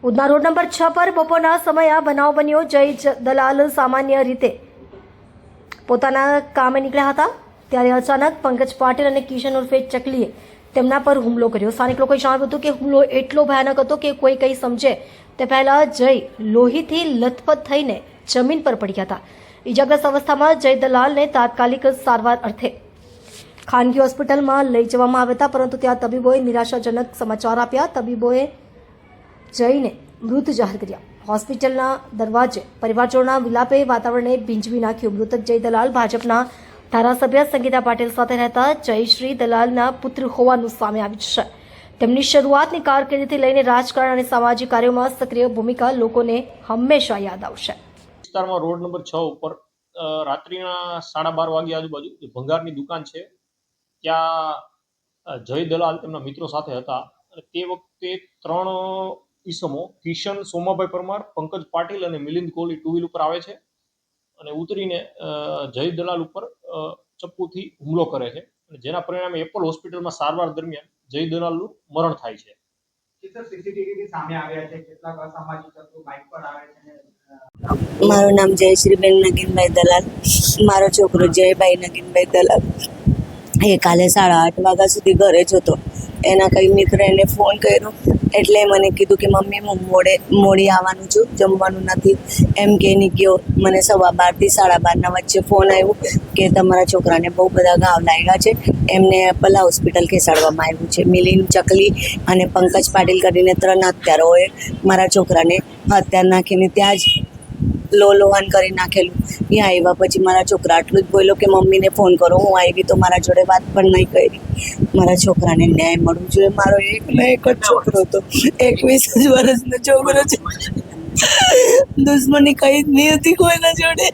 Udhna road number 6 પર બપોરના સમયે આ બનાવ બન્યો। જય દલાલ સામાન્ય રીતે પોતાના કામે નીકળ્યા હતા ત્યારે અચાનક પંકજ પાટીલ અને કિશન ઉર્ફે ચકલીએ તેમના પર હુમલો કર્યો। સ્થાનિક લોકોએ જણાવ્યું હતું કે હુમલો એટલો ભયાનક હતો કે કોઈ કંઈ સમજે તે પહેલા જય લોહીથી લથપથ થઈને જમીન પર પડ્યા હતા। ઇજાગ્રસ્ત અવસ્થામાં જય દલાલને તાત્કાલિક સારવાર અર્થે ખાનગી હોસ્પિટલમાં લઈ જવામાં આવ્યા હતા, પરંતુ ત્યાં તબીબોએ નિરાશાજનક સમાચાર આપ્યા। તબીબોએ જયને મૃત જાહેર કર્યા। હોસ્પિટલના દરવાજે પરિવારજનોના વિલાપે વાતાવરણને ભીંજવી નાખ્યું। મૃતક જય દલાલ ભાજપના ધારાસભ્ય સંગીતા પાટીલ સાથે રહેતા જયશ્રી દલાલના પુત્ર હોવાનું સામે આવ્યું છે। તેમની શરૂઆતની કારકિર્દીથી લઈને રાજકારણ અને સામાજિક કાર્યોમાં સક્રિય ભૂમિકા લોકોને હંમેશા યાદ આવશે। વિસ્તારમાં રોડ નંબર 6 ઉપર રાત્રિના 12:30 વાગ્યા આજુબાજુ ભંગારની દુકાન છે, ત્યાં જય દલાલ તેમના મિત્રો સાથે હતા અને તે વખતે 3 ઈસમો કિશન સોમાભાઈ પરમાર, પંકજ પાટીલ અને મિલિંદ કોહલી ટુ વ્હીલ ઉપર આવે છે અને ઉતરીને જય દલાલ ઉપર ચપ્પુથી હુમલો કરે છે અને જેના પરિણામે એપોલ હોસ્પિટલમાં સારવાર દરમિયાન જય દલાલનું મરણ થાય છે। મારું નામ જયશ્રીબેન નગીનભાઈ દલાલ, મારો છોકરો જયભાઈ નગીનભાઈ દલાલ એ કાલે 8:30 વાગ્યા સુધી ઘરે જ હતો। એના કઈ મિત્ર એને ફોન કર્યો એટલે મને કીધું કે મમ્મી હું મોડી આવવાનું છું, જમવાનું નથી એમ કહીને ગયો। મને 12:15 થી 12:30 વચ્ચે ફોન આવ્યો કે તમારા છોકરાને બહુ બધા ઘાવ લાગ્યા છે, એમને એપલા હોસ્પિટલ ખસેડવામાં આવ્યું છે। મિલિંદ, ચકલી અને પંકજ પાટીલ કરીને 3 હત્યારાઓએ મારા છોકરાને હત્યા નાખીને ત્યાં જ લોહન કરી નાખેલું। ત્યાં આવ્યા પછી મારા છોકરા આટલું જ બોલ્યો કે મમ્મીને ફોન કરો। હું આવી તો મારા જોડે વાત પણ નહીં કરી। મારા છોકરાને ન્યાય મળવું જોઈએ। મારો એક જ છોકરો હતો, 21 વર્ષનો છોકરો છે, દુશ્મની કઈ જ નહીં હતી કોઈના જોડે।